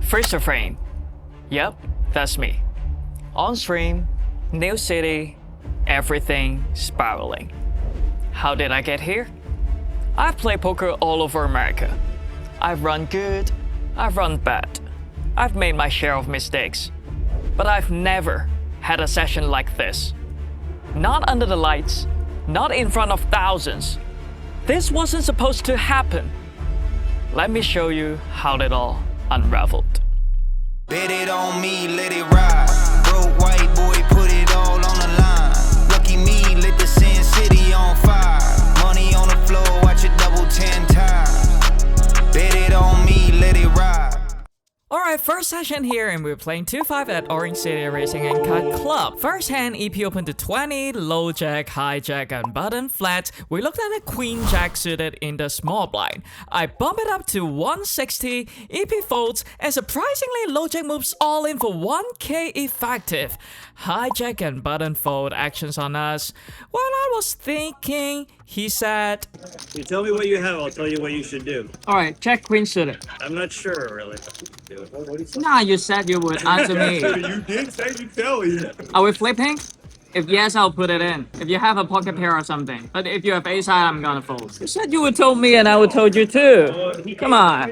Freezer frame. Yep, that's me. On stream, new city, everything spiraling. How did I get here? I've played poker all over America. I've run good, I've run bad. I've made my share of mistakes. But I've never had a session like this. Not under the lights, not in front of thousands. This wasn't supposed to happen. Let me show you how it all unraveled. Bet it on me, let it ride. Broke white boy, put it all on the line. Lucky me, lit the Sin City on fire. Money on the floor, watch it double 10 times. Bet it on me, let it ride. Alright, first session here, and we're playing 2-5 at Orange City Racing and Card Club. First hand, EP opened to 20, low jack, high jack, and button flat. We looked at a queen jack suited in the small blind. I bump it up to 160, EP folds, and surprisingly, low jack moves all in for 1k effective. High jack and button fold actions on us. While I was thinking, he said, You tell me what you have, I'll tell you what you should do. Alright, check queen suited. I'm not sure, really. Nah, you said you would answer me. You did say you tell me. Are we flipping? If yes, I'll put it in. If you have a pocket pair or something. But if you have ace high, I'm gonna fold. You said you would told me and I would told you too. Come on.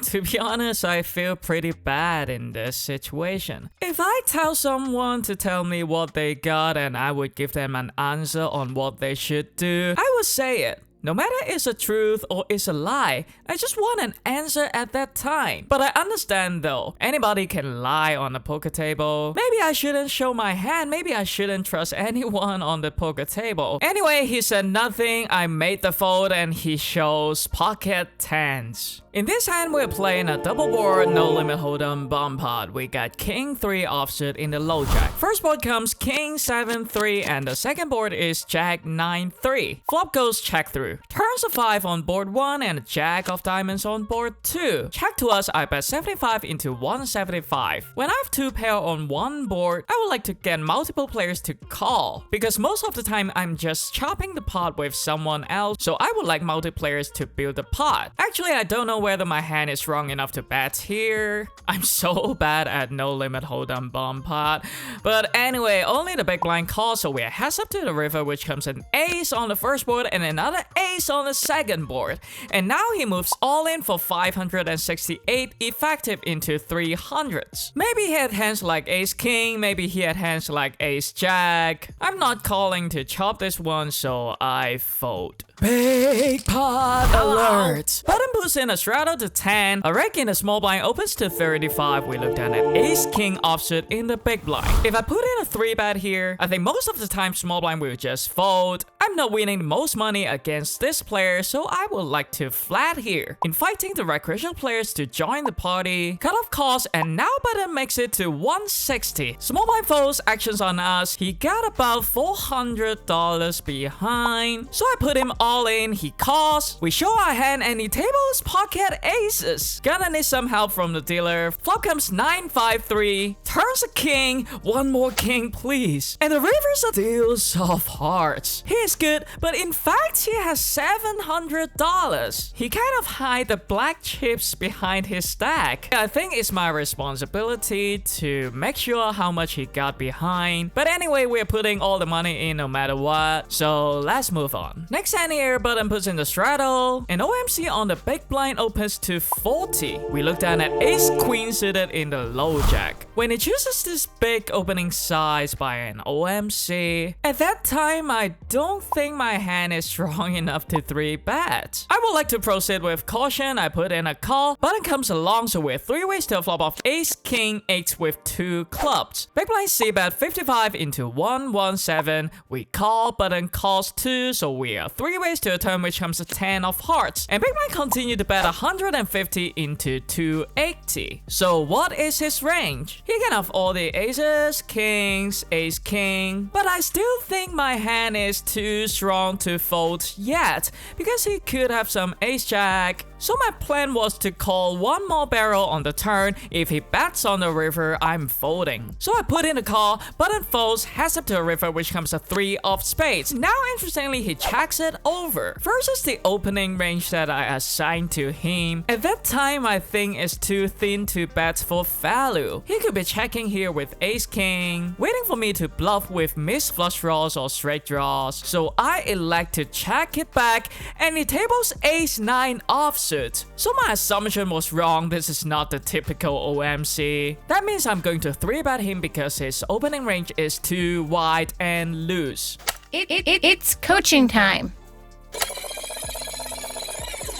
To be honest, I feel pretty bad in this situation. If I tell someone to tell me what they got and I would give them an answer on what they should do, I would say it. No matter it's a truth or it's a lie, I just want an answer at that time. But I understand though, anybody can lie on the poker table. Maybe I shouldn't show my hand, maybe I shouldn't trust anyone on the poker table. Anyway, he said nothing, I made the fold and he shows pocket tens. In this hand, we're playing a double board, no limit hold'em bomb pot. We got king 3 offsuit in the low jack. First board comes king 7-3 and the second board is jack 9-3. Flop goes check through. Turns a 5 on board 1 and a jack of diamonds on board 2. Check to us, I bet 75 into 175. When I have 2 pair on one board, I would like to get multiple players to call. Because most of the time, I'm just chopping the pot with someone else, so I would like multiplayers to build the pot. Actually, I don't know whether my hand is strong enough to bet here. I'm so bad at no limit hold'em bomb pot. But anyway, only the big blind calls, so we're heads up to the river, which comes an ace on the first board and another ace on the second board. And now he moves all in for 568 effective into 300s. Maybe he had hands like ace king, maybe he had hands like ace jack. I'm not calling to chop this one, so I fold. Big pot alert! Button puts in a straddle to 10. A rake in the small blind opens to 35. We look down at ace king offsuit in the big blind. If I put in a 3-bet here, I think most of the time small blind will just fold. I'm not winning the most money against this player, so I would like to flat here. Inviting the recreational players to join the party. Cut off cost, and now button makes it to 160. Small blind folds actions on us. He got about $400 behind. So I put him all in, he calls. We show our hand and he tables pocket aces. Gonna need some help from the dealer. Flop comes 9-5-3. Turns a king. One more king, please. And the river's a deuce of hearts. He is good, but in fact, he has $700. He kind of hide the black chips behind his stack. I think it's my responsibility to make sure how much he got behind. But anyway, we're putting all the money in no matter what. So let's move on. Next hand here, button puts in the straddle. And OMC on the big blind opens to 40. We look down at ace queen suited in the low jack. When it chooses this big opening size by an OMC, at that time, I don't think my hand is strong enough to 3-bet. I would like to proceed with caution. I put in a call. Button comes along, so we're 3 ways to flop off ace king 8 with 2 clubs. Big blind c-bet 55 into 117. We call, button calls 2, so we are 3 ways to a turn, which comes a 10 of hearts. And big blind continue to bet 150 into 280. So what is his range? He can have all the aces, kings, ace king, but I still think my hand is too strong to fold yet. yet because he could have some ace-jack. So my plan was to call one more barrel on the turn. If he bets on the river, I'm folding. So I put in a call, button folds, heads up to a river, which comes a 3 of spades. Now interestingly, he checks it over versus the opening range that I assigned to him. At that time, I think it's too thin to bet for value. He could be checking here with ace-king, waiting for me to bluff with missed flush draws or straight draws. So I elect to check it back, and he tables ace-9 offsuit. So my assumption was wrong. This is not the typical OMC. That means I'm going to 3-bet him because his opening range is too wide and loose. It's coaching time.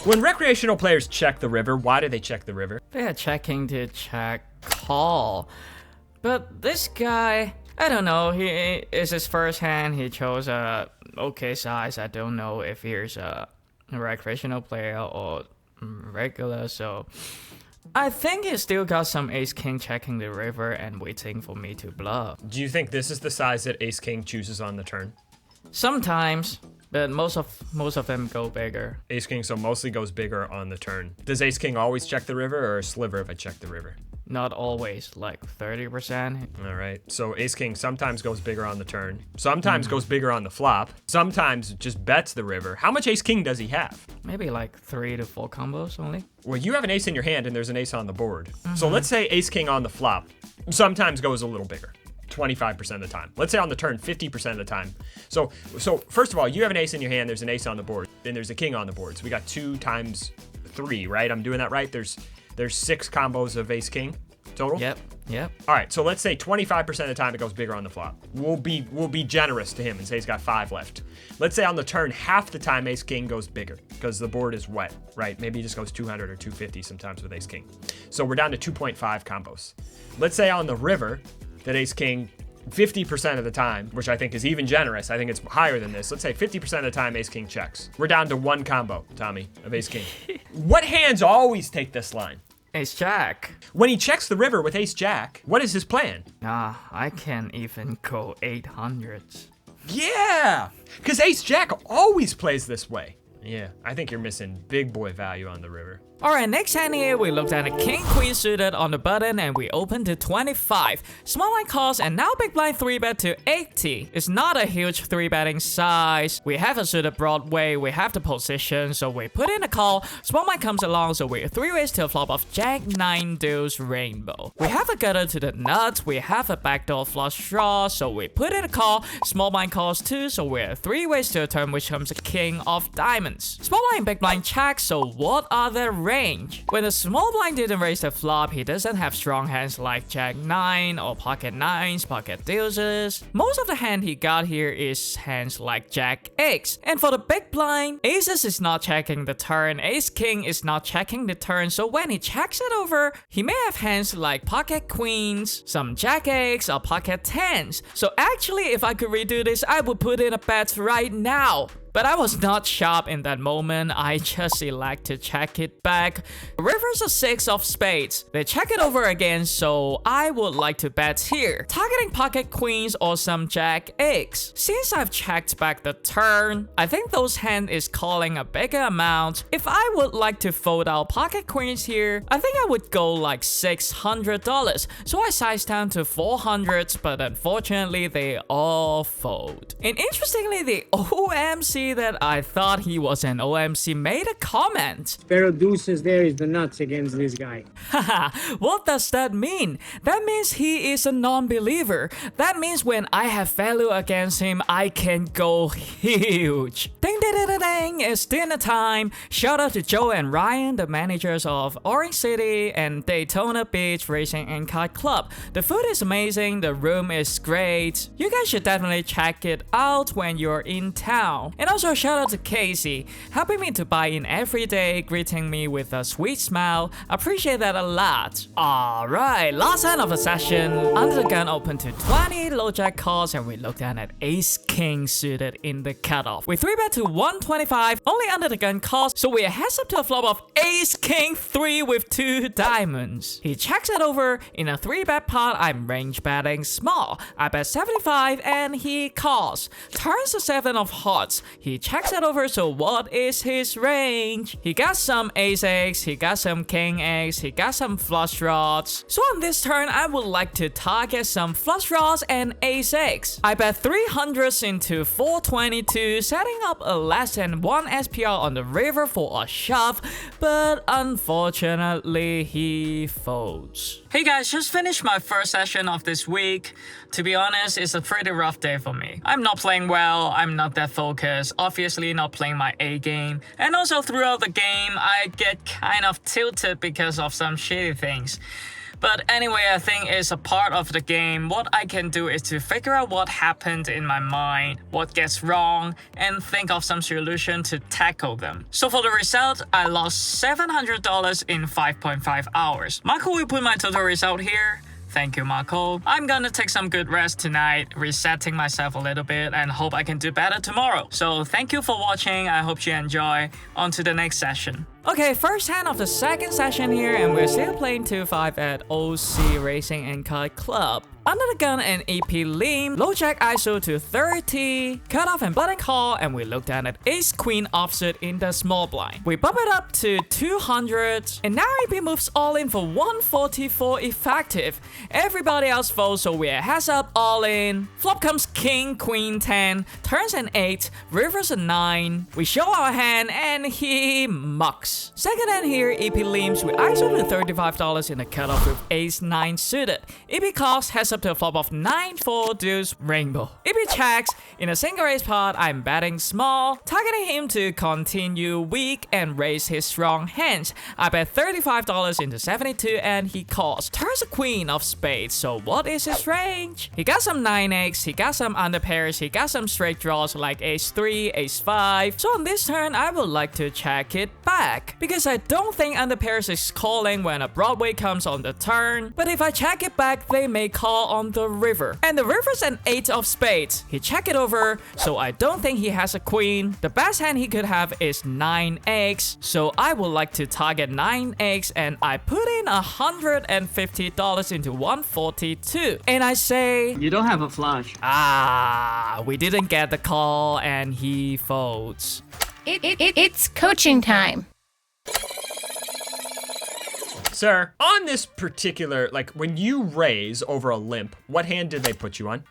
When recreational players check the river, why do they check the river? They are checking to check call. But this guy, I don't know, he is his first hand. He chose a okay size. I don't know if he's a recreational player or regular, so I think he still got some ace-king checking the river and waiting for me to bluff. Do you think this is the size that ace-king chooses on the turn? Sometimes, but most of them go bigger. Ace-king so mostly goes bigger on the turn. Does ace-king always check the river or a sliver if I check the river? Not always, like 30%. All right, so ace-king sometimes goes bigger on the turn, sometimes goes bigger on the flop, sometimes just bets the river. How much ace-king does he have? Maybe like 3 to 4 combos only. Well, you have an ace in your hand and there's an ace on the board. So let's say ace-king on the flop sometimes goes a little bigger. 25% of the time. Let's say on the turn, 50% of the time. So first of all, you have an ace in your hand, there's an ace on the board, then there's a king on the board. So we got 2 times 3, right? I'm doing that right? There's 6 combos of ace-king total? Yep. All right, so let's say 25% of the time it goes bigger on the flop. We'll be generous to him and say he's got 5 left. Let's say on the turn, half the time ace-king goes bigger because the board is wet, right? Maybe he just goes 200 or 250 sometimes with ace-king. So we're down to 2.5 combos. Let's say on the river that ace-king 50% of the time, which I think is even generous, I think it's higher than this. Let's say 50% of the time ace-king checks. We're down to 1 combo, Tommy, of ace-king. What hands always take this line? Ace-jack. When he checks the river with ace-jack, what is his plan? I can't even go 800s. Yeah, because ace-jack always plays this way. Yeah, I think you're missing big boy value on the river. Alright, next hand here, we looked at a king-queen suited on the button and we opened to 25. Small blind calls and now big blind 3-bet to 80. It's not a huge 3-betting size. We have a suited Broadway, we have the position, so we put in a call. Small blind comes along, so we're 3-ways to a flop of Jack 9 Deuce Rainbow. We have a gutter to the nuts, we have a backdoor flush draw, so we put in a call. Small blind calls too, so we're 3-ways to a turn, which comes a king of diamonds. Small blind big blind checks, so what are the range? When the small blind didn't raise the flop, he doesn't have strong hands like Jack 9 or pocket 9s, pocket deuces. Most of the hand he got here is hands like Jack X. And for the big blind, aces is not checking the turn, ace king is not checking the turn, so when he checks it over, he may have hands like pocket queens, some Jack X or pocket 10s. So actually, if I could redo this, I would put in a bet right now. But I was not sharp in that moment, I just elect to check it back. River's a 6 of spades. They check it over again, so I would like to bet here. Targeting pocket queens or some Jack X. Since I've checked back the turn, I think those hand is calling a bigger amount. If I would like to fold out pocket queens here, I think I would go like $600. So I sized down to 400s, but unfortunately they all fold. And interestingly, the OMC that I thought he was an OMC made a comment. Pero Deuces there is the nuts against this guy. Haha, what does that mean? That means he is a non-believer. That means when I have value against him, I can go huge. Ding ding ding ding ding, it's dinner time. Shout out to Joe and Ryan, the managers of Orange City and Daytona Beach Racing and Kart Club. The food is amazing, the room is great. You guys should definitely check it out when you're in town. And also shout out to Casey, helping me to buy in every day, greeting me with a sweet smile. Appreciate that a lot. Alright, last hand of the session. Under the gun open to 20 low jack calls and we looked down at ace king suited in the cutoff. We 3-bet to 125, only under the gun calls, so we heads up to a flop of ace king 3 with 2 diamonds. He checks it over. In a 3-bet pot, I'm range betting small. I bet 75 and he calls. Turns the 7 of hearts. He checks it over, so what is his range? He got some ace eggs, he got some king eggs, he got some flush draws. So on this turn, I would like to target some flush draws and ace eggs. I bet 300s into 422, setting up a less than 1 SPR on the river for a shove, but unfortunately he folds. Hey guys, just finished my first session of this week. To be honest, it's a pretty rough day for me. I'm not playing well, I'm not that focused, obviously not playing my A game, and also throughout the game, I get kind of tilted because of some shitty things. But anyway, I think it's a part of the game. What I can do is to figure out what happened in my mind, what gets wrong, and think of some solution to tackle them. So for the result, I lost $700 in 5.5 hours. Marco will put my total result here. Thank you, Marco. I'm gonna take some good rest tonight, resetting myself a little bit, and hope I can do better tomorrow. So thank you for watching. I hope you enjoy. On to the next session. Okay, first hand of the second session here, and we're still playing 2-5 at OC Racing and Kite Club. Under the gun and EP lean, low jack ISO to 30, cut off and button call, and we look down at ace queen offsuit in the small blind. We bump it up to 200, and now EP moves all in for 144 effective. Everybody else folds, so we're heads up all in. Flop comes king, queen 10, turns an 8, rivers a 9. We show our hand, and he mucks. Second hand here, EP leans with ISO to $35 in the cutoff with ace 9 suited. EP calls has up to a flop of 9-4 deuce rainbow. EP checks. In a single raise pot, I'm betting small, targeting him to continue weak and raise his strong hands. I bet $35 into 72 and he calls. Turns a queen of spades, so what is his range? He got some 9x, he got some under pairs, he got some straight draws like ace 3, ace 5. So on this turn, I would like to check it back, because I don't think under pairs is calling when a Broadway comes on the turn. But if I check it back, they may call on the river. And the river's an 8 of spades. He check it over, so I don't think he has a queen. The best hand he could have is 9x, so I would like to target 9x, and I put in $150 into 142. And I say, You don't have a flush. we didn't get the call and he folds. It's coaching time. Sir, on this particular, like when you raise over a limp, what hand did they put you on?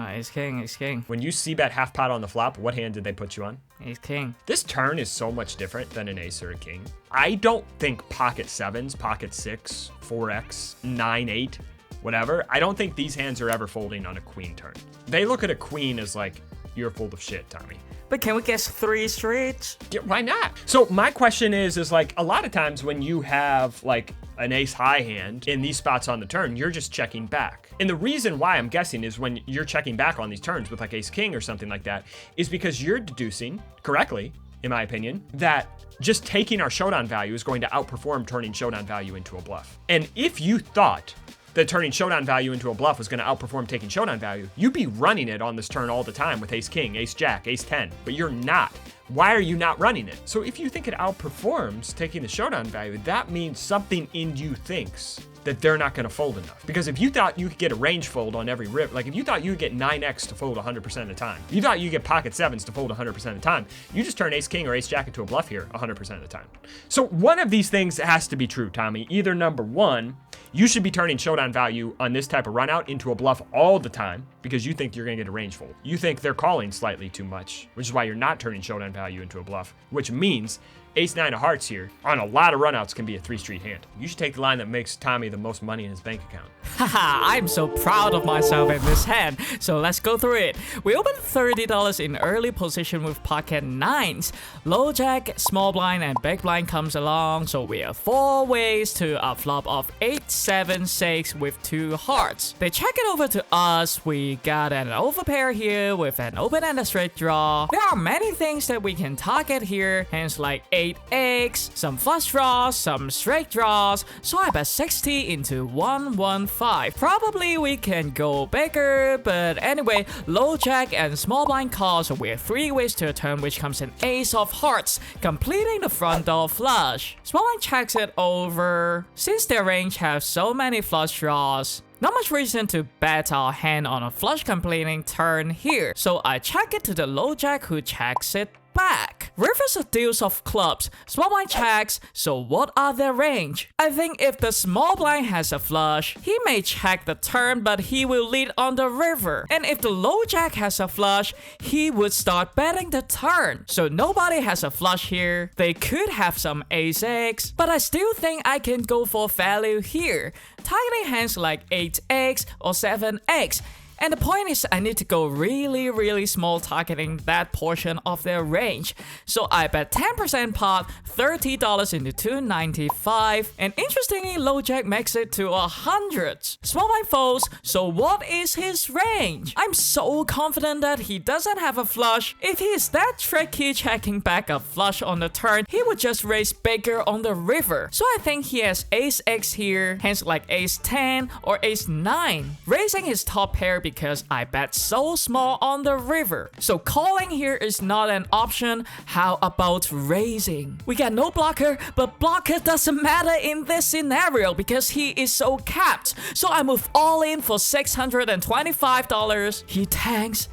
Ace king, ace king, When you c-bet half pot on the flop, what hand did they put you on? ace king. This turn is so much different than an ace or a king. I don't think pocket 7s, pocket 6, 4x, 9-8, whatever, I don't think these hands are ever folding on a queen turn. They look at a queen as like, you're full of shit, Tommy. But can we guess 3 straights? Yeah, why not? So my question is like a lot of times when you have like an ace high hand in these spots on the turn, you're just checking back. And the reason why I'm guessing is when you're checking back on these turns with like ace king or something like that is because you're deducing correctly, in my opinion, that just taking our showdown value is going to outperform turning showdown value into a bluff. And if you thought that turning showdown value into a bluff was going to outperform taking showdown value, you'd be running it on this turn all the time with ace king, ace jack, ace 10, but you're not. Why are you not running it? So if you think it outperforms taking the showdown value, that means something in you thinks that they're not going to fold enough. Because if you thought you could get a range fold on every rip, like if you thought you could get 9x to fold 100% of the time, you thought you could get pocket 7s to fold 100% of the time, you just turn ace king or ace jack into a bluff here 100% of the time. So one of these things has to be true, Tommy. Either number one, you should be turning showdown value on this type of run out into a bluff all the time because you think you're going to get a range fold. You think they're calling slightly too much, which is why you're not turning showdown value into a bluff, which means ace 9 of hearts here on a lot of runouts can be a 3-street hand. You should take the line that makes Tommy the most money in his bank account. Haha, I'm so proud of myself in this hand, so let's go through it. We opened $30 in early position with pocket 9s. Low jack, small blind, and big blind comes along, so we are 4 ways to a flop of 8, 7, 6 with 2 hearts. They check it over to us. We got an overpair here with an open and a straight draw. There are many things that we can target here, hands like ace 8x, some flush draws, some straight draws, so I bet 60 into 115. Probably we can go bigger, but anyway, low jack and small blind calls with 3 ways to a turn, which comes an ace of hearts, completing the front door flush. Small blind checks it over. Since their range has so many flush draws, not much reason to bet our hand on a flush completing turn here, so I check it to the low jack who checks it back. River's a deuce of clubs. Small blind checks, so what are their range? I think if the small blind has a flush, he may check the turn, but he will lead on the river. And if the low jack has a flush, he would start betting the turn. So nobody has a flush here. They could have some ace-x, but I still think I can go for value here, targeting hands like 8x or 7x. And the point is I need to go really small, targeting that portion of their range. So I bet 10% pot, $30 into 295. And interestingly, low jack makes it to 100. Small blind folds, so what is his range? I'm so confident that he doesn't have a flush. If he is that tricky checking back a flush on the turn, he would just raise bigger on the river. So I think he has ace-x here, hands like ace-10 or ace-9, raising his top pair because I bet so small on the river. So calling here is not an option. How about raising? We got no blocker, but blocker doesn't matter in this scenario because he is so capped. So I move all in for $625. He tanks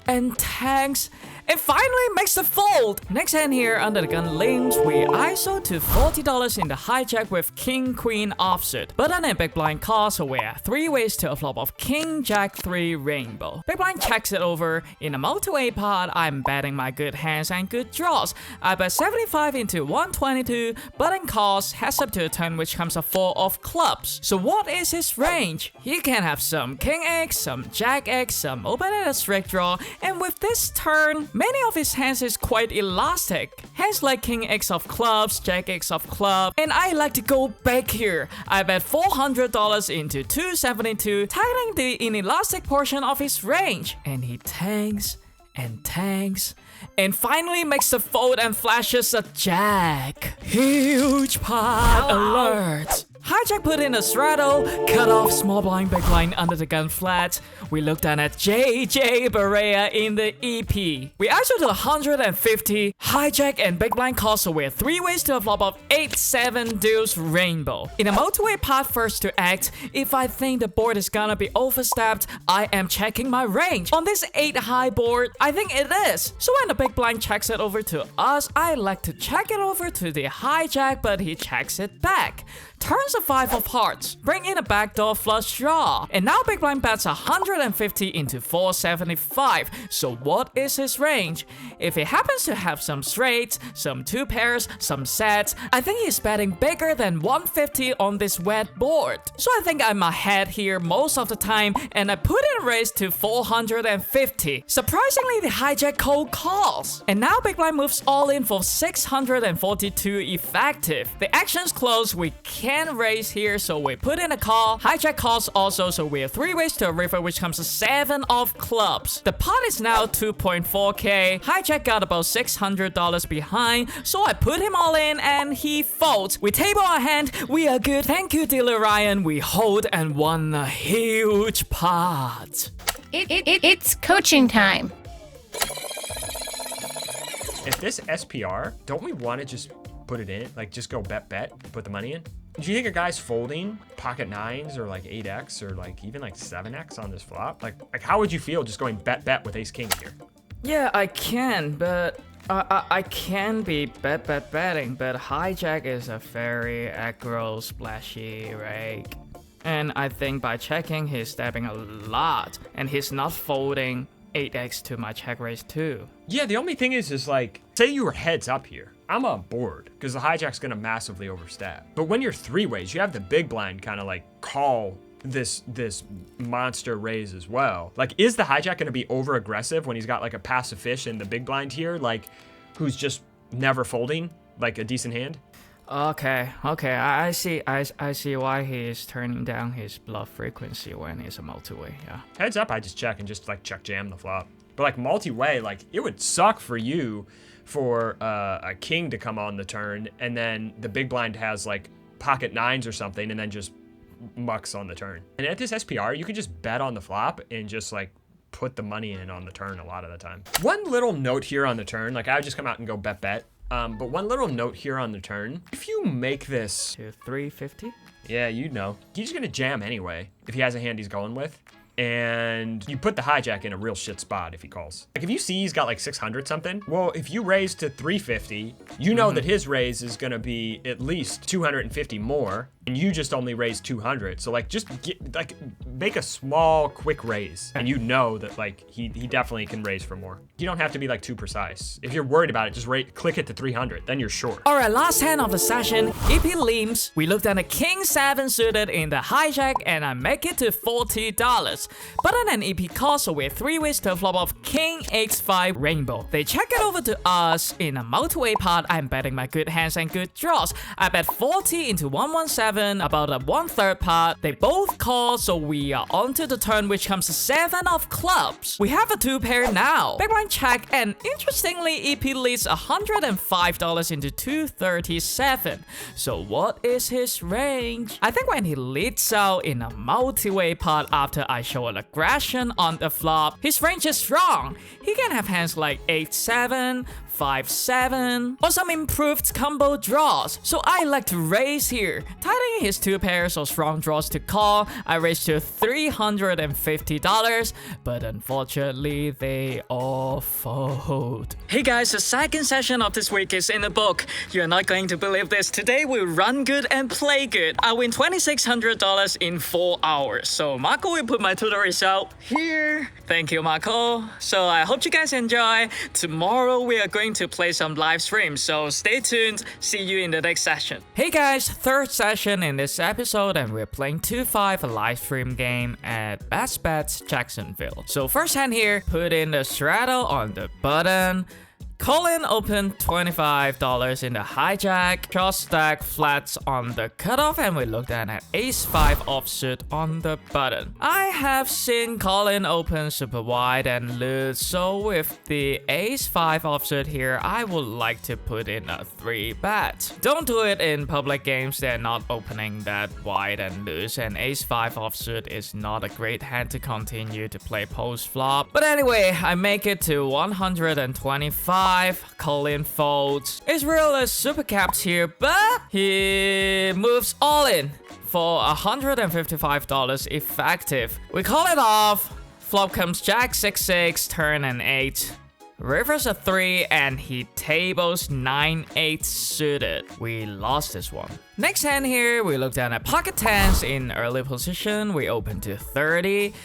and tanks and finally makes the fold. Next hand here under the gun limps, we ISO to $40 in the hijack with king queen offsuit. Button and big blind call, so we have 3 ways to a flop of king jack 3 rainbow. Big blind checks it over. In a multi-way pot, I'm betting my good hands and good draws. I bet 75 into 122. Button calls, heads up to a turn which comes a 4 of clubs. So what is his range? He can have some king x, some jack x, some open-ended straight draw, and with this turn, many of his hands is quite elastic. Hands like king x of clubs, jack x of club, and I like to go back here. I bet $400 into 272, tightening the inelastic portion of his range. And he tanks and tanks and finally makes the fold and flashes a jack. Huge pot alert. Hijack put in a straddle, cut off small blind, big blind under the gun flat. We look down at JJ Barea in the EP. We ISO to 150. Hijack and big blind call, so we're 3 ways to a flop of 8-7 deuce rainbow. In a multi-way pot first to act, if I think the board is gonna be overstepped, I am checking my range. On this 8 high board, I think it is. So when the big blind checks it over to us, I like to check it over to the hijack, but he checks it back. Turns a 5 of hearts, bring in a backdoor flush draw. And now big blind bets 150 into 475. So what is his range? If he happens to have some straights, some 2 pairs, some sets, I think he's betting bigger than 150 on this wet board. So I think I'm ahead here most of the time, and I put in a raise to 450. Surprisingly, the hijack cold calls. And now big blind moves all in for 642 effective. The action's close, we can't raise here, so we put in a call. Hijack calls also, so we have 3 ways to a river, which comes to 7 of clubs. The pot is now 2.4k. Hijack got about $600 behind, so I put him all in and he folds. We table our hand, we are good. Thank you, dealer Ryan. We hold and won a huge pot. It's coaching time. If this SPR, don't we want to just put it in? Like, just go bet, put the money in? Do you think a guy's folding pocket 9s or like 8x or like even like 7x on this flop? Like how would you feel just going bet with ace king here? Yeah, I can, but I can be betting, but hijack is a very aggro splashy rake. And I think by checking, he's stepping a lot, and he's not folding 8x to my check raise too. Yeah, the only thing is like, say you were heads up here. I'm on board because the hijack's gonna massively overstep. But when you're 3 ways, you have the big blind kind of like call this monster raise as well. Like, is the hijack gonna be over aggressive when he's got like a passive fish in the big blind here, like who's just never folding like a decent hand? Okay, I see why he's turning down his bluff frequency when he's a multi-way, yeah. Heads up, I just check and just like check jam the flop. But like multi-way, like it would suck for you for a king to come on the turn, and then the big blind has like pocket nines or something, and then just mucks on the turn. And at this SPR, you can just bet on the flop and just like put the money in on the turn a lot of the time. One little note here on the turn, like I would just come out and go bet. But one little note here on the turn, if you make this To 350? yeah, you know. He's just gonna jam anyway if he has a hand he's going with. And you put the hijack in a real shit spot if he calls. Like if you see he's got like 600 something, well, if you raise to 350, you know that his raise is gonna be at least 250 more, and you just only raise 200. So like just make a small quick raise, and you know that like he definitely can raise for more. You don't have to be like too precise. If you're worried about it, just click it to 300, then you're sure. Alright, last hand of the session, EP Leams. We looked at a King 7 suited in the hijack, and I make it to $40. Button and EP call, so we're 3 ways to a flop of King X5 Rainbow. They check it over to us in a multi-way pot. I'm betting my good hands and good draws. I bet 40 into 117, about a 1/3 pot. They both call, so we are on to the turn, which comes to 7 of clubs. We have a 2 pair now. Big blind check, and interestingly, EP leads $105 into 237. So what is his range? I think when he leads out in a multi-way pot after I show an aggression on the flop, his range is strong. He can have hands like 8-7, 5-7, or some improved combo draws. So I like to raise here. Tightening his 2 pairs of strong draws to call, I raise to $350, but unfortunately they all fold. Hey guys, the second session of this week is in the book. You're not going to believe this. Today we run good and play good. I win $2,600 in 4 hours. So Marco will put my tutor result here. Thank you, Marco. So I hope you guys enjoy. Tomorrow we are going to play some live streams, so stay tuned. See you in the next session. Hey guys, third session in this episode, and we're playing 2-5, a live stream game at Best Bets Jacksonville. So first hand here, put in the straddle on the button. Call in open $25 in the hijack, short stack flats on the cutoff, and we looked at an ace-5 offsuit on the button. I have seen call in open super wide and lose, so with the ace-5 offsuit here, I would like to put in a 3-bet. Don't do it in public games, they're not opening that wide and loose, and ace-5 offsuit is not a great hand to continue to play post-flop. But anyway, I make it to 125. Colin folds. Israel is super capped here, but he moves all in for $155 effective. We call it off. Flop comes Jack 6-6, turn an 8. River's a 3, and he tables 9-8 suited. We lost this one. Next hand here, we looked at a pocket 10s in early position. We open to 30.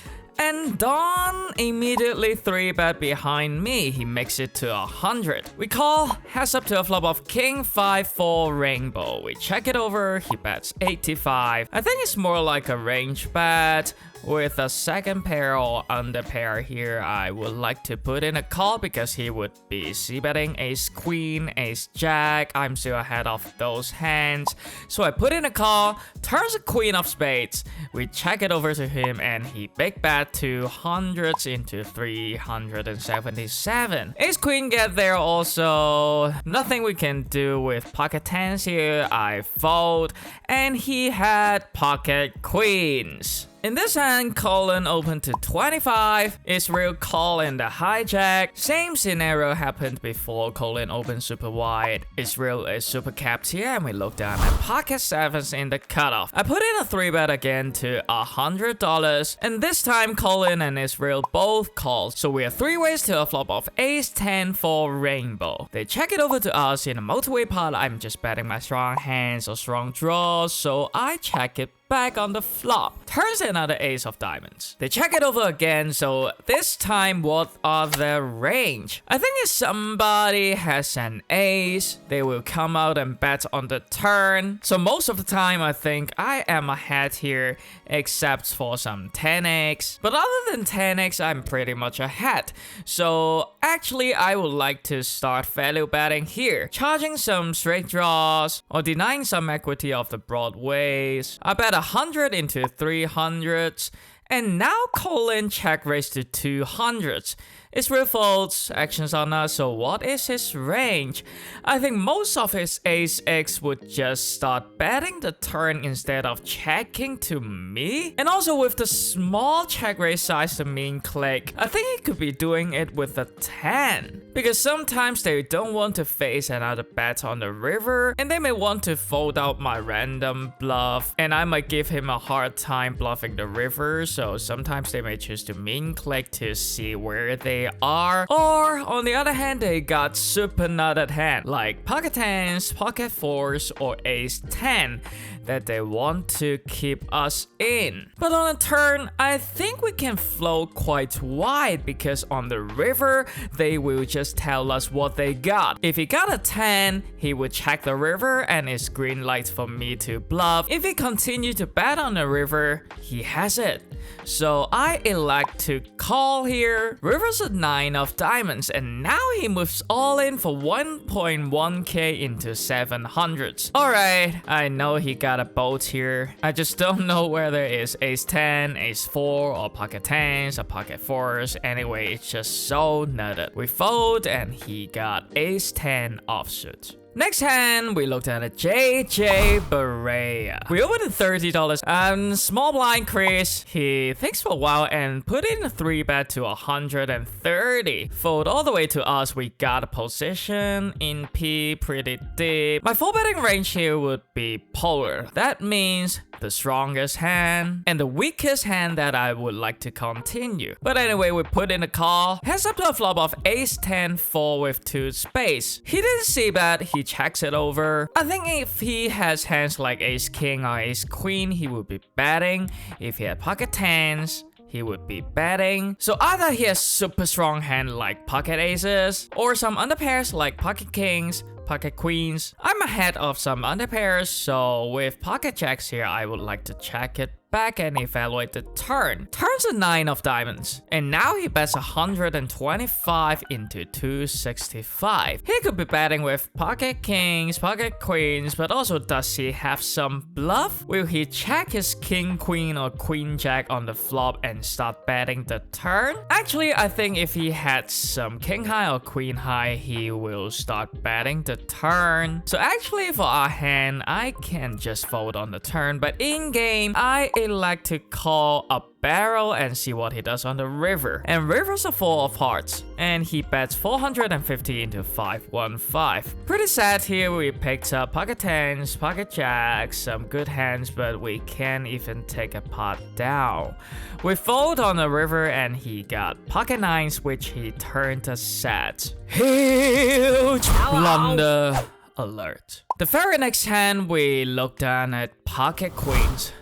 And Don immediately 3-bet behind me. He makes it to 100. We call, heads up to a flop of King 5-4 Rainbow. We check it over, he bets 85. I think it's more like a range bet. With a second pair or under pair here, I would like to put in a call because he would be c-betting ace queen, ace jack. I'm still ahead of those hands. So I put in a call, turns a queen of spades. We check it over to him, and he big bet to hundreds into 377. Ace queen get there also. Nothing we can do with pocket 10s here. I fold, and he had pocket queens. In this hand, Colin opened to 25. Israel call in the hijack. Same scenario happened before. Colin opened super wide. Israel is super capped here, and we look down at pocket 7s in the cutoff. I put in a 3-bet again to $100, and this time Colin and Israel both call. So we are 3 ways to a flop of ace 10 for Rainbow. They check it over to us in a multi-way pot. I'm just betting my strong hands or strong draws, so I check it back on the flop. Turns another ace of diamonds. They check it over again, so this time what are their range? I think if somebody has an ace, they will come out and bet on the turn. So most of the time I think I am ahead here, except for some 10x. But other than 10x, I'm pretty much ahead. So actually I would like to start value betting here, charging some straight draws or denying some equity of the broadways. I bet 100 into 300s, And now Colin check raised to 200s. It's real folds, actions on us, so what is his range? I think most of his ace-x would just start betting the turn instead of checking to me. And also with the small check raise size to mean click, I think he could be doing it with a 10. Because sometimes they don't want to face another bet on the river, and they may want to fold out my random bluff, and I might give him a hard time bluffing the river, so sometimes they may choose to mean click to see where they are. Or on the other hand, they got super nutted hand like pocket tens, pocket fours, or ace 10 that they want to keep us in. But on a turn, I think we can float quite wide because on the river, they will just tell us what they got. If he got a 10, he would check the river and it's green light for me to bluff. If he continue to bet on the river, he has it. So I elect to call here. River's a 9 of diamonds and now he moves all in for 1.1k into 700s. Alright, I know he got a boat here. I just don't know whether it's ace 10, ace 4, or pocket 10s, or pocket 4s. Anyway, it's just so nutted. We fold and he got ace 10 offsuit. Next hand, we looked at a JJ Barea. We opened at $30. Small blind crease. He thinks for a while and put in a 3-bet to 130. Fold all the way to us. We got a position in P pretty deep. My full betting range here would be polar. That means the strongest hand and the weakest hand that I would like to continue. But anyway, we put in a call. Heads up to a flop of ace 10 4 with 2 space. He didn't see bet. He checks it over. I think if he has hands like ace king or ace queen, he would be betting. If he had pocket tens, he would be betting. So either he has super strong hand like pocket aces or some underpairs like pocket kings, pocket queens. I'm ahead of some underpairs, so with pocket jacks here, I would like to check it back and evaluate the turn. Turn's a 9 of diamonds, and now he bets 125 into 265. He could be betting with pocket kings, pocket queens, but also does he have some bluff? Will he check his king, queen, or queen jack on the flop and start betting the turn? Actually, I think if he had some king high or queen high, he will start betting the turn. So actually for our hand, I can just fold on the turn, but in game, I elect to call a barrel and see what he does on the river. And river's a 4 of hearts, and he bets 450 into 515. Pretty sad here, we picked up pocket tens, pocket jacks, some good hands, but we can't even take a pot down. We fold on the river and he got pocket nines, which he turned to set. Huge blunder alert. The very next hand, we looked down at pocket queens.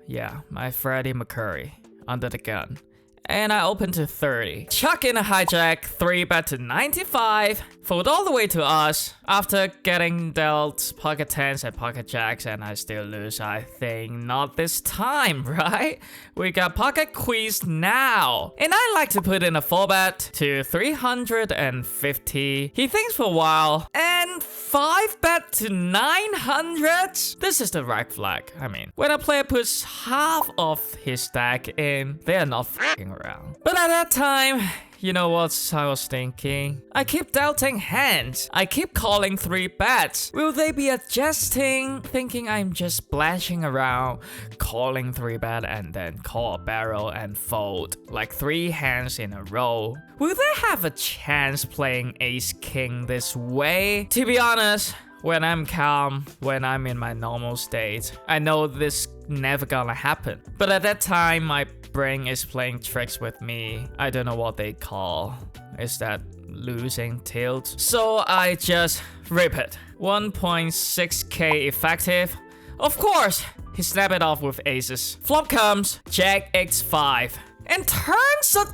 Yeah, my Freddie McCurry under the gun. And I opened to 30. Chuck in a hijack, 3-bet to 95. Fold all the way to us. After getting dealt pocket tens and pocket jacks, and I still lose, I think. Not this time, right? We got pocket queens now. And I like to put in a 4-bet to 350. He thinks for a while. And 5-bet to 900? This is the red flag. I mean, when a player puts half of his stack in, they are not f***ing around. But at that time, you know what I was thinking? I keep doubting hands. I keep calling 3-bets. Will they be adjusting? Thinking I'm just splashing around, calling 3-bet and then call a barrel and fold like 3 hands in a row. Will they have a chance playing ace king this way? To be honest, when I'm calm, when I'm in my normal state, I know this never gonna happen. But at that time, my brain is playing tricks with me. I don't know what they call. Is that losing tilt? So I just rip it. 1.6k effective. Of course, he snapped it off with aces. Flop comes, jack x5. And turns a...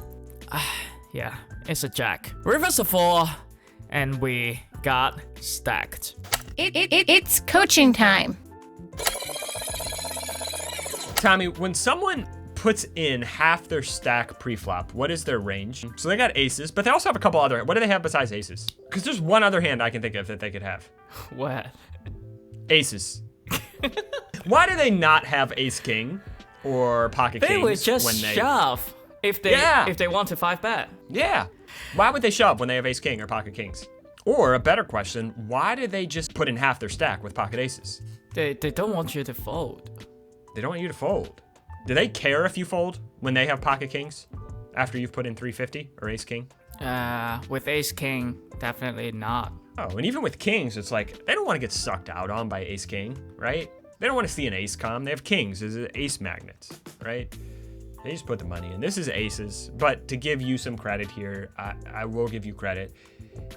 yeah, it's a jack. River's a 4, and we got stacked. It's coaching time. Tommy, when someone puts in half their stack pre-flop, what is their range? So they got aces, but they also have a couple other... What do they have besides aces? Because there's one other hand I can think of that they could have. What? Aces. Why do they not have ace king or pocket They kings would just when they shove if they want to 5-bet. Yeah. Why would they shove when they have ace king or pocket kings? Or a better question, why did they just put in half their stack with pocket aces? They don't want you to fold. They don't want you to fold. Do they care if you fold when they have pocket kings after you've put in 350 or ace king? With ace king, definitely not. Oh, and even with kings, it's like they don't want to get sucked out on by ace king, right? They don't want to see an ace come. They have kings as ace magnets, right? They just put the money in. This is aces, but to give you some credit here, I will give you credit.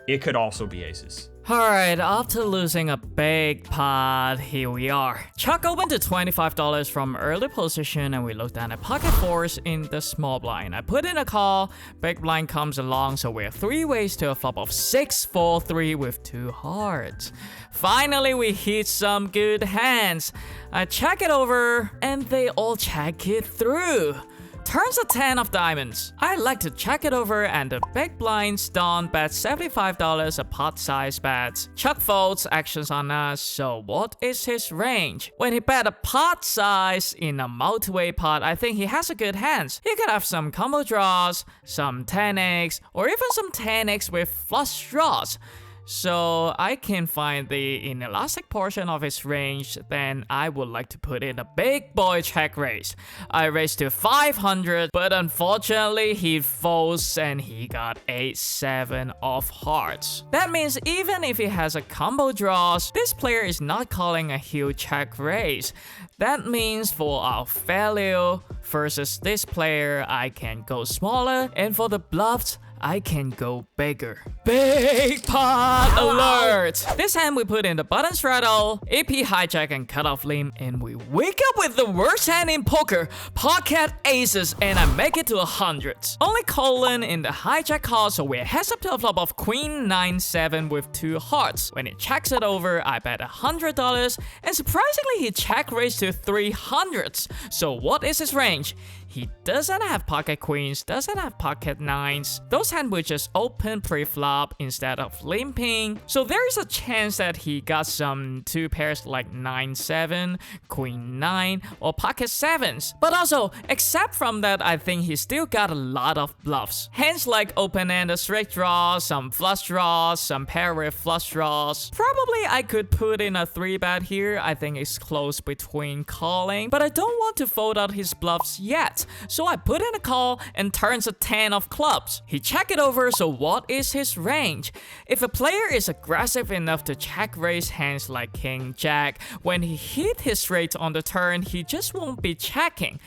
It could also be aces. Alright, after losing a big pot, here we are. Chuck opened to $25 from early position and we looked down at pocket fours in the small blind. I put in a call, big blind comes along, so we're 3 ways to a flop of 6-4-3 with 2 hearts. Finally, we hit some good hands. I check it over and they all check it through. Turns a 10 of diamonds. I like to check it over and the big blinds Don bet $75 a pot size bet. Chuck folds actions on us, so what is his range? When he bet a pot size in a multi-way pot, I think he has a good hands. He could have some combo draws, some 10x, or even some 10x with flush draws. So I can find the inelastic portion of his range, then I would like to put in a big boy check raise. I raised to 500, but unfortunately he folds and he got 8-7 of hearts. That means even if he has a combo draws, this player is not calling a huge check raise. That means for our value versus this player, I can go smaller, and for the bluffs, I can go bigger. Big pot alert! This hand we put in the button straddle, AP hijack and cutoff limb, and we wake up with the worst hand in poker, pocket aces, and I make it to 100s. Only colon in the hijack call, so we're heads up to a flop of queen 9-7 with 2 hearts. When he checks it over, I bet $100, and surprisingly he check raised to 300s. So what is his range? He doesn't have pocket queens, doesn't have pocket nines. Those hands will just open pre-flop instead of limping. So there is a chance that he got some 2 pairs like 9-7, queen 9, or pocket 7s. But also, except from that, I think he still got a lot of bluffs. Hands like open-ended straight draws, some flush draws, some pair with flush draws. Probably I could put in a 3-bet here. I think it's close between calling, but I don't want to fold out his bluffs yet. So I put in a call and turns a 10 of clubs. He check it over, so what is his range? If a player is aggressive enough to check raise hands like king, jack, when he hit his straight on the turn, he just won't be checking.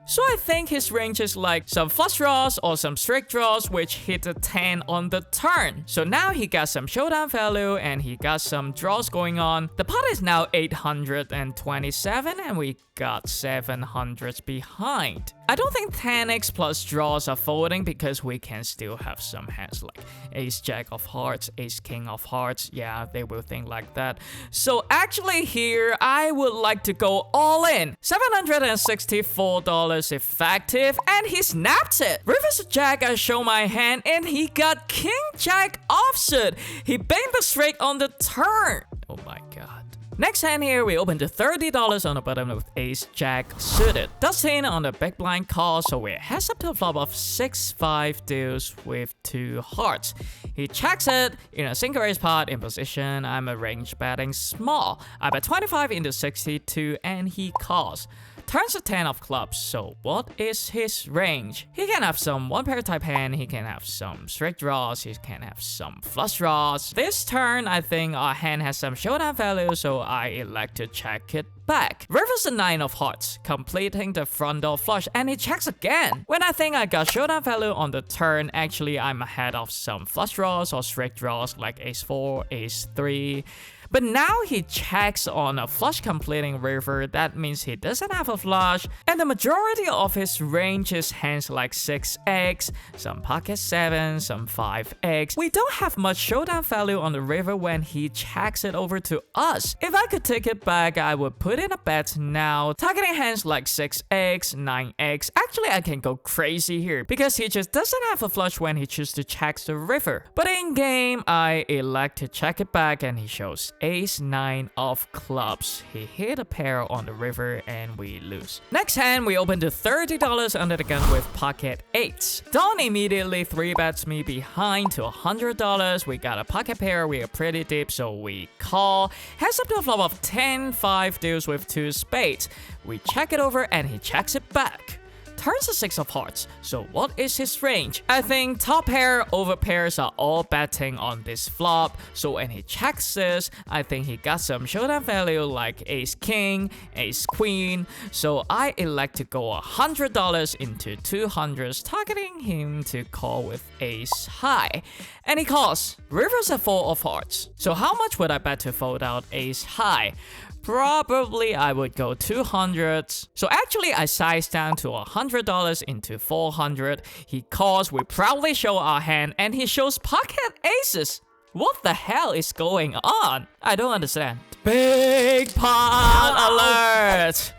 So I think his range is like some flush draws or some straight draws which hit a 10 on the turn. So now he got some showdown value and he got some draws going on. The pot is now 827 and we got 700s behind. I don't think 10x plus draws are folding because we can still have some hands like ace jack of hearts, ace king of hearts. Yeah, they will think like that. So actually here, I would like to go all in. $764 effective, and he snaps it. Reverse jack, I show my hand, and he got king jack offsuit. He banged the straight on the turn. Oh my god. Next hand here, we open to $30 on the button with ace jack suited. Dustin on the big blind call, so we're heads up to a flop of 6-5 deuce with 2 hearts. He checks it in a single raise pot in position. I'm a range betting small. I bet 25 into 62 and he calls. Turns a 10 of clubs, so what is his range? He can have some 1 pair type hand, he can have some straight draws, he can have some flush draws. This turn, I think our hand has some showdown value, so I elect to check it back. Reverse a 9 of hearts, completing the front door flush, and he checks again. When I think I got showdown value on the turn, actually I'm ahead of some flush draws or straight draws like ace 4, ace 3. But now he checks on a flush completing river, that means he doesn't have a flush, and the majority of his range is hands like 6x, some pocket 7, some 5x. We don't have much showdown value on the river when he checks it over to us. If I could take it back, I would put in a bet now, targeting hands like 6x, 9x. Actually, I can go crazy here, because he just doesn't have a flush when he chooses to check the river. But in game, I elect to check it back and he shows ace 9 of clubs. He hit a pair on the river and we lose. Next hand, we open to $30 under the gun with pocket 8s. Don immediately 3-bets me behind to $100. We got a pocket pair, we are pretty deep, so we call. Heads up to a flop of 10-5 deuce with 2 spades. We check it over and he checks it back. Turns a 6 of hearts, so what is his range? I think top pair over pairs are all betting on this flop, so when he checks this, I think he got some showdown value like ace king, ace queen, so I elect to go $100 into 200s, targeting him to call with ace high. And he calls. River's a 4 of hearts, so how much would I bet to fold out ace high? Probably I would go 200s. So actually I size down to $100 into 400. He calls, we proudly show our hand, and he shows pocket aces. What the hell is going on? I don't understand. Big pot alert!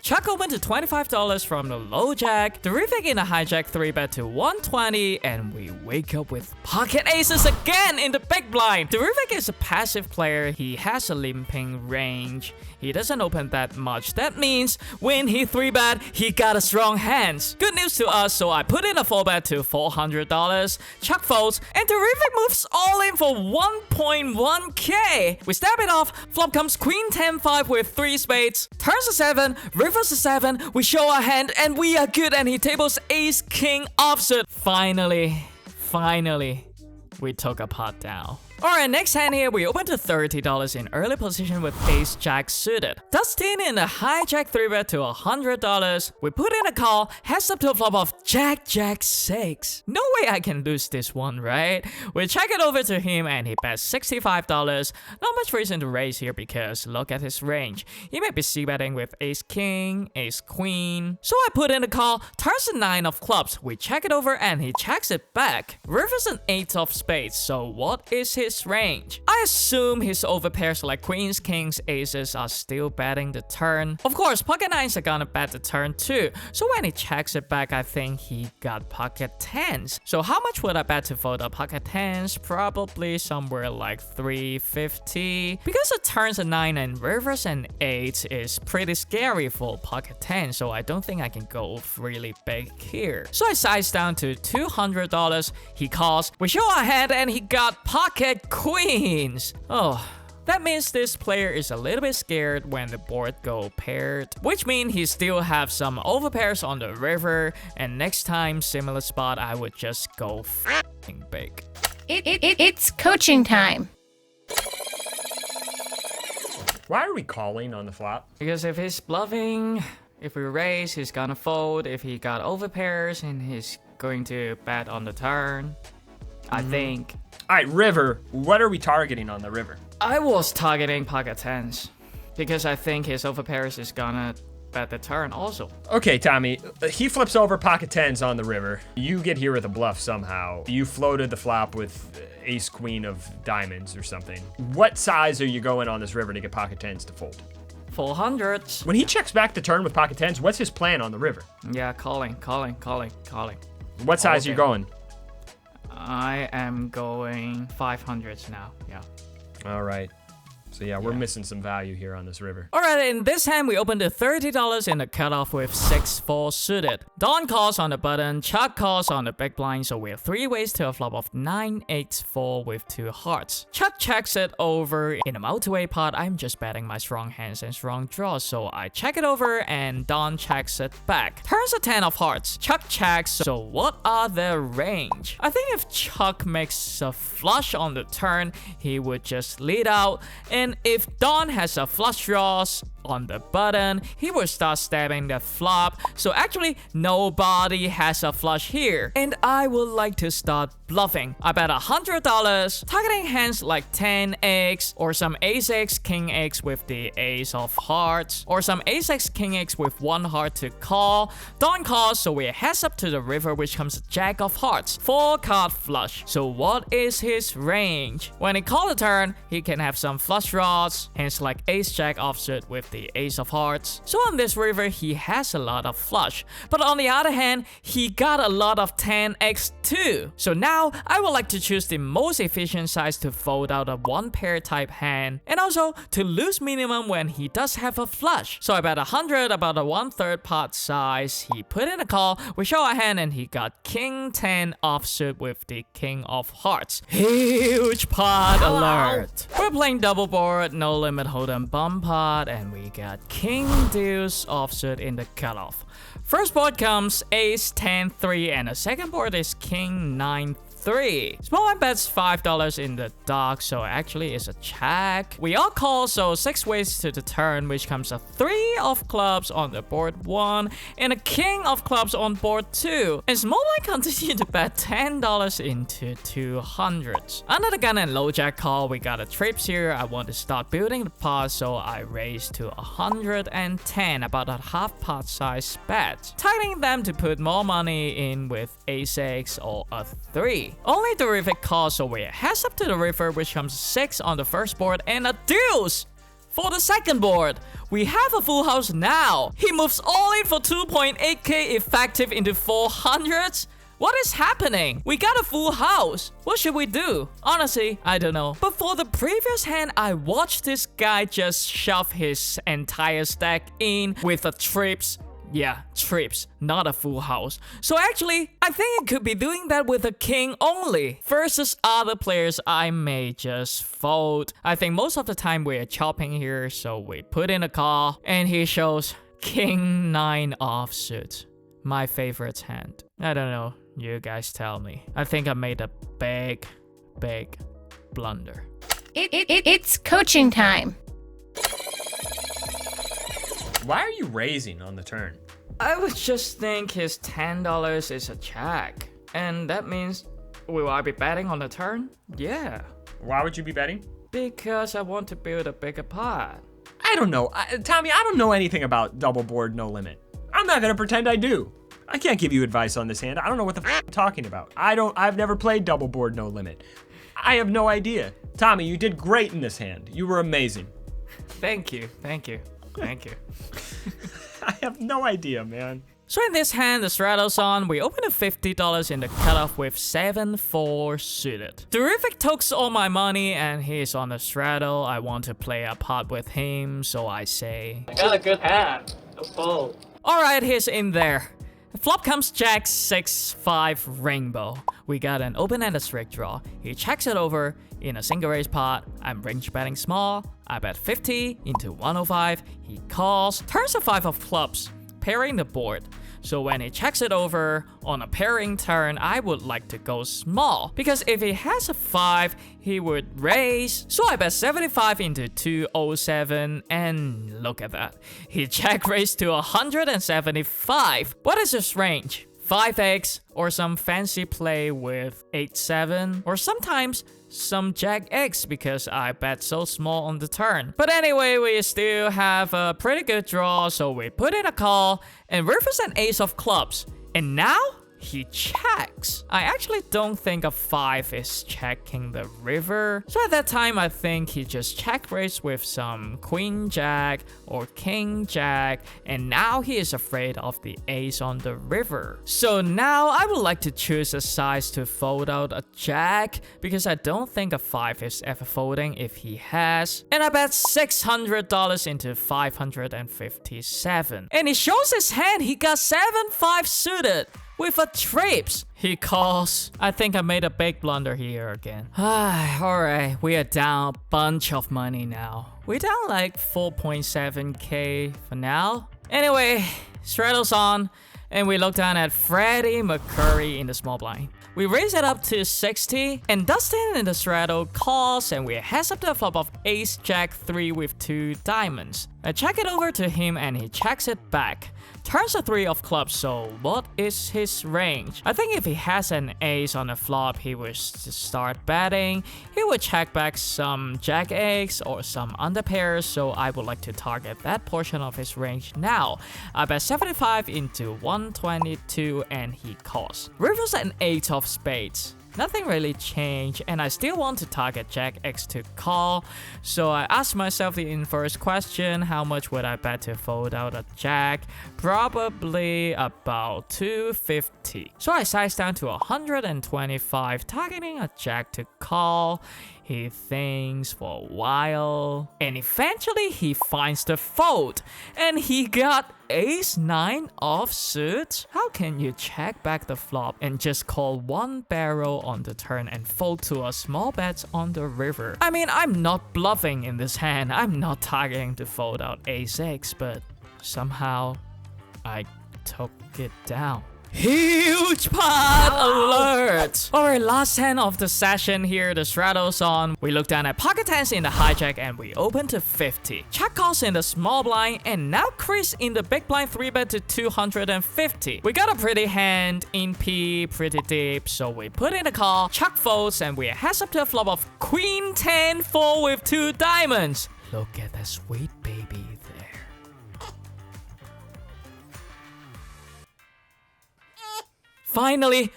Chuck opened to $25 from the low jack. The Terrific in a hijack 3-bet to 120, and we wake up with pocket aces again in the big blind. The Terrific is a passive player. He has a limping range. He doesn't open that much. That means when he 3-bet, he got a strong hands. Good news to us, so I put in a 4-bet to $400. Chuck folds, and the Terrific moves all in for 1.1k. We stab it off. Flop comes queen 10-5 with 3 spades. Turns a 7, rivers a 7. We show our hand, and we are good, and he tables ace king offsuit. Finally, we took a pot down. Alright, next hand here, we open to $30 in early position with ace jack suited. Dustin in a hijack 3-bet to $100. We put in a call, heads up to a flop of jack 6. No way I can lose this one, right? We check it over to him and he bets $65. Not much reason to raise here because look at his range. He may be c-betting with ace king, ace queen. So I put in a call, turns a 9 of clubs. We check it over and he checks it back. River's an 8 of spades, so what is his range? I assume his overpairs like queens, kings, aces are still betting the turn. Of course, pocket 9s are gonna bet the turn too. So when he checks it back, I think he got pocket 10s. So how much would I bet to fold up pocket 10s? Probably somewhere like 350. Because it turns a 9 and rivers and 8 is pretty scary for pocket 10, so I don't think I can go really big here. So I size down to $200. He calls. We show our hand and he got pocket queens. Oh, that means this player is a little bit scared when the board go paired, which means he still have some overpairs on the river, and next time similar spot I would just go f***ing big. It's coaching time. Why are we calling on the flop? Because if he's bluffing, if we raise, he's gonna fold. If he got overpairs, and he's going to bet on the turn, I think. All right, river. What are we targeting on the river? I was targeting pocket 10s because I think his overpairs is gonna bet the turn also. Okay, Tommy. He flips over pocket 10s on the river. You get here with a bluff somehow. You floated the flop with ace queen of diamonds or something. What size are you going on this river to get pocket 10s to fold? 400s. When he checks back the turn with pocket 10s, what's his plan on the river? Yeah, calling. What size are you going? I am going 500s now, yeah. All right. So yeah, we're missing some value here on this river. Alright, in this hand, we opened to $30 in the cutoff with 6-4 suited. Don calls on the button, Chuck calls on the big blind, so we have 3 ways to a flop of 9-8-4 with 2 hearts. Chuck checks it over. In a multi-way pot, I'm just betting my strong hands and strong draws, so I check it over and Don checks it back. Turns a 10 of hearts. Chuck checks, so what are the range? I think if Chuck makes a flush on the turn, he would just lead out, and if Don has a flush draws on the button, he will start stabbing the flop. So actually, nobody has a flush here. And I would like to start bluffing. I bet $100, targeting hands like 10x, or some ace-x, king-x with the ace of hearts, or some ace-x, king-x with 1 heart to call. Don calls, so we heads up to the river, which comes jack of hearts, 4-card flush. So what is his range? When he calls the turn, he can have some flush flush draws, hands like ace jack offsuit with the ace of hearts. So on this river, he has a lot of flush. But on the other hand, he got a lot of 10x too. So now I would like to choose the most efficient size to fold out a one pair type hand, and also to lose minimum when he does have a flush. So I bet 100 about a 1/3 pot size. He put in a call, we show a hand, and he got king 10 offsuit with the king of hearts. Huge pot alert. We're playing double board, no limit hold'em bum pot, and we got king deuce offsuit in the cutoff. First board comes ace 10-3, and the second board is king 9-3. Small blind bets $5 in the dark, so actually it's a check. We all call, so 6 ways to the turn, which comes a 3 of clubs on the board 1 and a king of clubs on board 2. And small blind continue to bet $10 into 200s. Under the gun and low jack call, we got a trips here. I want to start building the pot, so I raise to 110, about a half pot size bet. Tightening them to put more money in with a6 or a 3. Only terrific call, so we heads up to the river, which comes 6 on the first board and a deuce for the second board. We have a full house now. He moves all in for 2.8k effective into 400s. What is happening? We got a full house. What should we do? Honestly, I don't know. But for the previous hand, I watched this guy just shove his entire stack in with a trips. Yeah, trips, not a full house. So actually, I think it could be doing that with a king only. Versus other players, I may just fold. I think most of the time we're chopping here, so we put in a call, and he shows king 9 offsuit. My favorite hand. I don't know, you guys tell me. I think I made a big blunder. It's coaching time. Why are you raising on the turn? I would just think his $10 is a check. And that means, will I be betting on the turn? Yeah. Why would you be betting? Because I want to build a bigger pot. I don't know. Tommy, I don't know anything about double board no limit. I'm not gonna pretend I do. I can't give you advice on this hand. I don't know what the f I'm talking about. I've never played double board no limit. I have no idea. Tommy, you did great in this hand. You were amazing. Thank you. I have no idea, man. So in this hand, the straddle's on. We open a $50 in the cutoff with 7-4 suited. Terrific takes all my money, and he's on the straddle. I want to play a pot with him, so I say, I got a good hand. No fold. alright, he's in there. The flop comes jack 6-5 rainbow. We got an open-ended straight draw. He checks it over in a single raise pot. I'm range betting small. I bet 50 into 105. He calls, turns a 5 of clubs, pairing the board. So when he checks it over on a pairing turn, I would like to go small. Because if he has a 5, he would raise. So I bet 75 into 207, and look at that. He check raised to 175. What is his range? 5x or some fancy play with 8-7, or sometimes some jack X because I bet so small on the turn. But anyway, we still have a pretty good draw, so we put in a call and river's an ace of clubs. And now he checks. I actually don't think a 5 is checking the river. So at that time, I think he just check raised with some queen jack or king jack, and now he is afraid of the ace on the river. So now I would like to choose a size to fold out a jack, because I don't think a 5 is ever folding if he has. And I bet $600 into 557. And he shows his hand, he got 7-5 suited with a trips. He calls. I think I made a big blunder here again. Alright, we are down a bunch of money now. We're down like 4.7k for now. Anyway, straddle's on, and we look down at Freddie McCurry in the small blind. We raise it up to 60, and Dustin in the straddle calls, and we heads up to a flop of ace jack 3 with 2 diamonds. I check it over to him, and he checks it back. Turns a 3 of clubs, so what is his range? I think if he has an ace on the flop, he would start betting. He would check back some jack X or some under pairs, so I would like to target that portion of his range now. I bet 75 into 122, and he calls. River's an 8 of spades. Nothing really changed, and I still want to target Jack X to call. So I asked myself the inverse question, how much would I bet to fold out a Jack? Probably about 250. So I sized down to 125, targeting a Jack to call. He thinks for a while, and eventually he finds the fold, and he got ace-9 offsuit. How can you check back the flop and just call one barrel on the turn and fold to a small bet on the river? I mean, I'm not bluffing in this hand. I'm not targeting to fold out ace-6, but somehow I took it down. Huge pot alert! Alright, last hand of the session here, the straddle's on. We look down at pocket tens in the hijack and we open to 50. Check calls in the small blind and now Chris in the big blind 3-bet to 250. We got a pretty hand in P, pretty deep, so we put in a call, Chuck folds, and we heads up to a flop of Queen 10 4 with 2 diamonds. Look at that sweet baby there. Finally,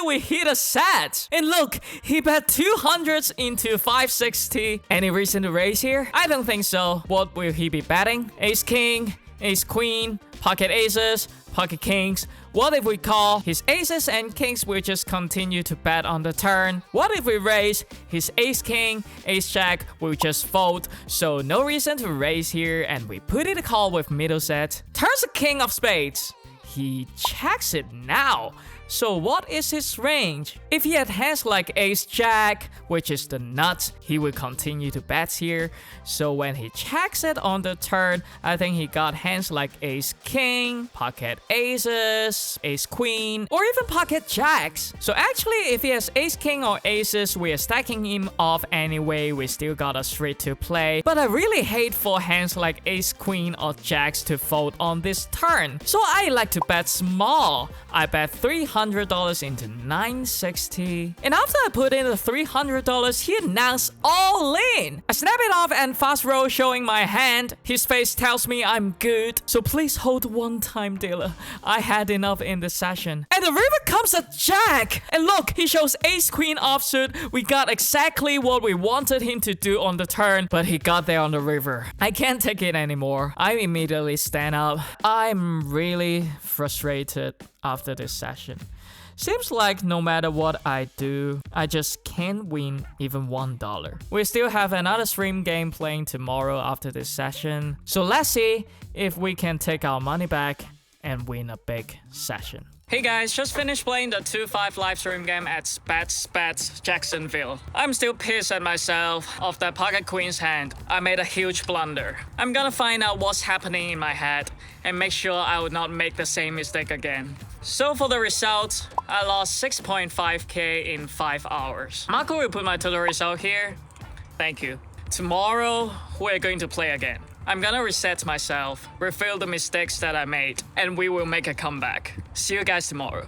we hit a set. And look, he bet 200s into 560. Any reason to raise here? I don't think so. What will he be betting? Ace king, ace queen, pocket aces, pocket kings. What if we call? His aces and kings will just continue to bet on the turn. What if we raise? His ace king, ace jack will just fold. So no reason to raise here, and we put in a call with middle set. Turns a king of spades. He checks it now. So what is his range? If he had hands like ace-jack, which is the nuts, he will continue to bet here. So when he checks it on the turn, I think he got hands like ace-king, pocket aces, ace-queen, or even pocket jacks. So actually, if he has ace-king or aces, we are stacking him off anyway. We still got a straight to play. But I really hate for hands like ace-queen or jacks to fold on this turn. So I like to bet small. I bet $300 into 960. And after I put in the $300, he announced all in. I snap it off and fast roll showing my hand. His face tells me I'm good. So please hold one time, dealer. I had enough in the session. And the river comes a jack. And look, he shows ace queen offsuit. We got exactly what we wanted him to do on the turn, but he got there on the river. I can't take it anymore. I immediately stand up. I'm really frustrated after this session. Seems like no matter what I do, I just can't win even $1. We still have another stream game playing tomorrow after this session. So let's see if we can take our money back and win a big session. Hey guys, just finished playing the 2-5 live stream game at Spats Jacksonville. I'm still pissed at myself of that pocket queen's hand. I made a huge blunder. I'm gonna find out what's happening in my head and make sure I would not make the same mistake again. So for the results, I lost 6.5k in 5 hours. Marco will put my total result here. Thank you. Tomorrow, we're going to play again. I'm gonna reset myself, refill the mistakes that I made, and we will make a comeback. See you guys tomorrow.